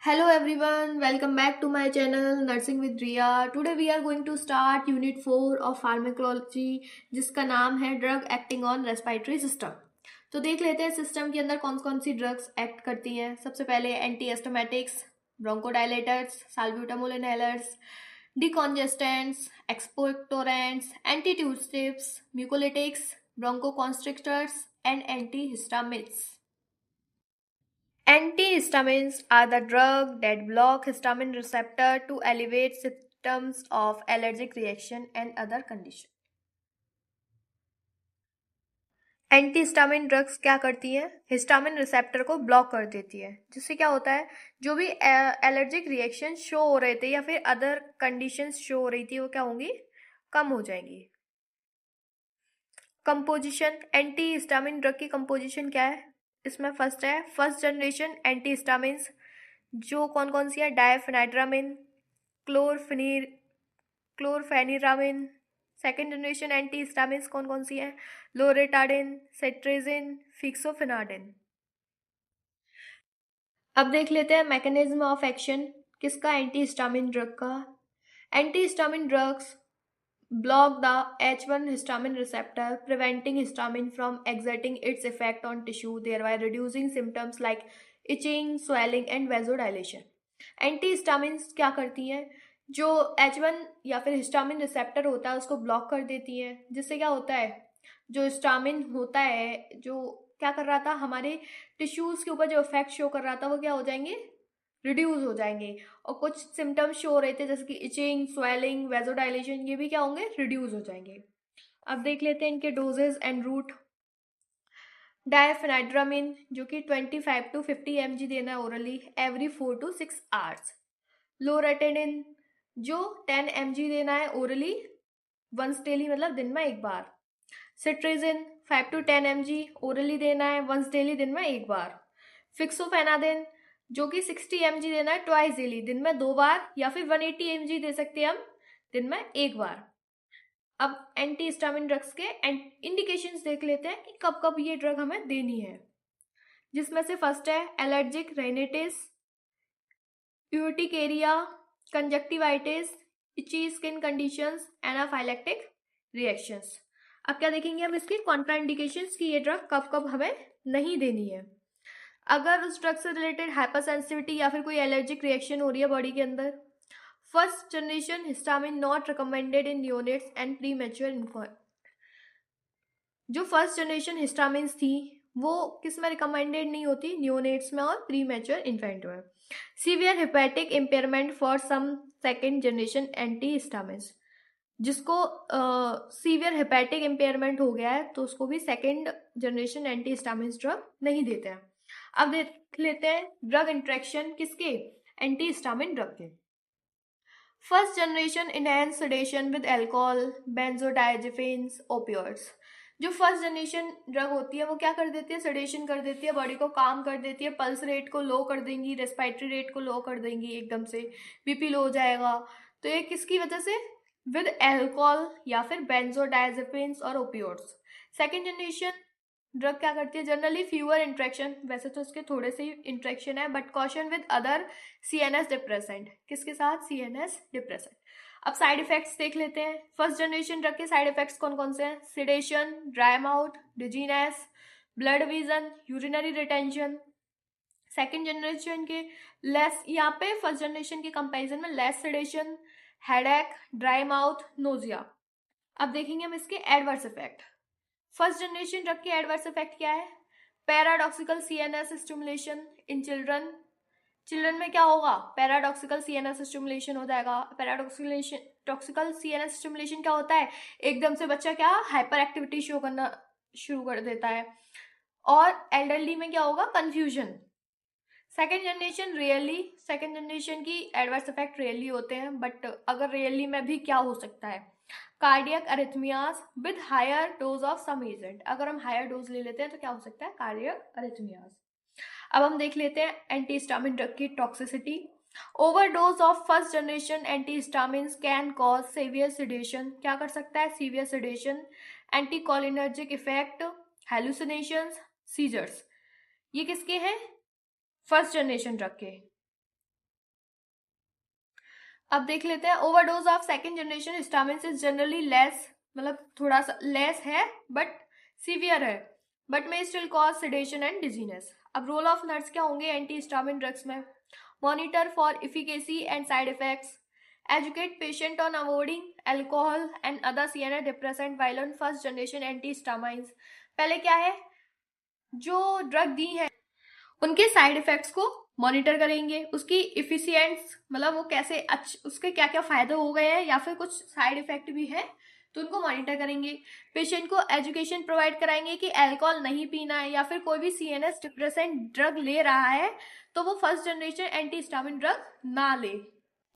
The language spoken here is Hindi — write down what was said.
Hello everyone, welcome back to my channel Nursing with Riya. Today we are going to start Unit 4 of Pharmacology जिसका नाम है drug acting on respiratory system. तो देख लेते हैं सिस्टम के अंदर कौन कौन सी ड्रग्स एक्ट करती हैं। सबसे पहले anti asthmatics, bronchodilators, salbutamol inhalers, decongestants, expectorants, antitussives, mucolytics, bronchoconstrictors and antihistamines. Antihistamines are the drug that block histamine receptor to alleviate symptoms of allergic reaction and other condition. Antihistamine drugs क्या करती है? हिस्टामिन रिसेप्टर को ब्लॉक कर देती है, जिससे क्या होता है, जो भी एलर्जिक रिएक्शन शो हो रहे थे या फिर अदर कंडीशंस शो हो रही थी वो क्या होंगी, कम हो जाएंगी। कंपोजिशन, एंटीहिस्टामिन ड्रग की कंपोजिशन क्या है? इसमें फर्स्ट है फर्स्ट जनरेशन एंटीहिस्टामिन्स, जो कौन कौन सी है, डायफेनाइड्रामिन, क्लोरफेनिरामिन। सेकेंड जनरेशन एंटीहिस्टामिन्स कौन कौन सी है, लोरेटाडिन, सेट्रेजिन, फिक्सोफेनाडिन। अब देख लेते हैं मैकेनिज्म ऑफ एक्शन किसका, एंटीहिस्टामिन ड्रग का। Antihistamine drugs block the H1 histamine receptor, preventing histamine from exerting its effect on tissue, thereby reducing symptoms like itching, swelling and vasodilation. Antihistamines क्या करती हैं, जो H1 या फिर हिस्टामिन रिसेप्टर होता है उसको ब्लॉक कर देती हैं, जिससे क्या होता है, जो हिस्टामिन होता है जो क्या कर रहा था, हमारे टिश्यूज के ऊपर जो इफेक्ट शो कर रहा था वो क्या हो जाएंगे, रिड्यूस हो जाएंगे। और कुछ सिम्टम्स शो हो रहे थे जैसे कि इचिंग, स्वेलिंग, वेजोडाइलेशन, ये भी क्या होंगे, रिड्यूस हो जाएंगे। अब देख लेते हैं इनके डोजेज एंड रूट। डायफेनाइड्रामिन जो कि 25 to 50 mg देना है ओरली एवरी 4 to 6 आवर्स। लोरेटेनिन जो 10 mg देना है ओरली वंस डेली, मतलब दिन में एक बार। सिट्रेजिन 5 to 10 mg ओरली देना है वंस डेली, दिन में एक बार। फिक्सोफेनादिन जो कि 60 mg देना है ट्वाइस डेली, दिन में दो बार, या फिर 180 mg दे सकते हैं हम दिन में एक बार। अब एंटीहिस्टामिन ड्रग्स के इंडिकेशंस देख लेते हैं कि कब कब ये ड्रग हमें देनी है, जिसमें से फर्स्ट है allergic rhinitis, urticaria, conjunctivitis, itchy skin conditions, anaphylactic reactions. अब क्या देखेंगे हम इसके कॉन्ट्राइंडिकेशंस की ये ड्रग कब कब हमें नहीं देनी है। अगर उस ड्रग से रिलेटेड हाइपरसेंसिटिविटी या फिर कोई एलर्जिक रिएक्शन हो रही है बॉडी के अंदर। First generation histamine not recommended in neonates and pre mature infant. जो फर्स्ट जनरेशन हिस्टामिन्स थी वो किस में रिकमेंडेड नहीं होती, न्यूनेट्स में और प्री मैच्योर इन्फेंट में। Severe hepatic impairment for some second generation antihistamines, जिसको सीवियर हिपैटिक इम्पेयरमेंट हो गया है तो उसको भी second generation antihistamines drug नहीं देते हैं। अब देख लेते हैं ड्रग इंट्रैक्शन किसके, एंटीहिस्टामिन ड्रग के। First generation enhance sedation with alcohol, benzodiazepines, opioids. जो फर्स्ट जनरेशन ड्रग होती है वो क्या कर देती है, सेडेशन कर देती है, बॉडी को काम कर देती है, पल्स रेट को लो कर देंगी, रेस्पिरेटरी रेट को लो कर देंगी, एकदम से बीपी लो हो जाएगा। तो ये किसकी वजह से, विद अल्कोहल या फिर बेंजोडाइजेपिन्स और ओपियोइड्स। सेकेंड जनरेशन ड्रग क्या करती है, जनरली फ्यूअर इंट्रैक्शन, वैसे तो इसके थोड़े से इंट्रैक्शन है, but caution with other CNS depressant. किसके साथ, सीएनएस डिप्रेसेंट। अब साइड इफेक्ट्स देख लेते हैं। फर्स्ट जनरेशन ड्रग के साइड इफेक्ट्स कौन कौन से हैं, sedation, dry mouth, dizziness, blood vision, urinary retention. Second generation के लेस, यहाँ पे फर्स्ट जनरेशन के कंपैरिजन में less sedation, headache, dry mouth, nausea. अब देखेंगे हम इसके adverse effect. First generation drug के एडवर्स इफेक्ट क्या है, paradoxical CNS stimulation in children. Children में क्या होगा, पैराडॉक्सिकल सीएनएस स्टिमुलेशन हो जाएगा। टॉक्सिकल सीएनएस स्टिमुलेशन क्या होता है, एकदम से बच्चा क्या हाइपर एक्टिविटी शो करना शुरू कर देता है। और एल्डरली में क्या होगा, कंफ्यूजन। सेकेंड जनरेशन की एडवर्स इफेक्ट रियली होते हैं, बट अगर रियली में भी क्या हो सकता है, cardiac arrhythmias with higher dose of some agent. अगर हम हायर डोज ले लेते हैं तो क्या हो सकता है, कार्डियक अरिथमियाज। अब हम देख लेते हैं एंटीहिस्टामिन ड्रग की toxicity. Overdose of first generation antihistamines can cause severe sedation. क्या कर सकता है, severe sedation, anticholinergic effect, hallucinations, seizures. ये किसके हैं, फर्स्ट जनरेशन ड्रग के। अब देख लेते हैं, overdose of second generation histamines is generally less, मतलब थोड़ा सा लेस है बट सीवियर है, बट में still cause sedation and dizziness. अब रोल ऑफ नर्स क्या होंगे एंटी हिस्टामिन ड्रग्स में? Monitor for efficacy and side effects, educate patient on avoiding alcohol and other CNS depressant while on first generation antihistamines। पहले क्या है, जो ड्रग दी है उनके साइड इफेक्ट्स को मॉनिटर करेंगे, उसकी इफिशियंस मतलब वो कैसे उसके क्या क्या फायदे हो गए हैं या फिर कुछ साइड इफेक्ट भी है तो उनको मॉनिटर करेंगे। पेशेंट को एजुकेशन प्रोवाइड कराएंगे कि अल्कोहल नहीं पीना है, या फिर कोई भी CNS डिप्रेसेंट ड्रग ले रहा है तो वो first generation anti histamine drug ना ले।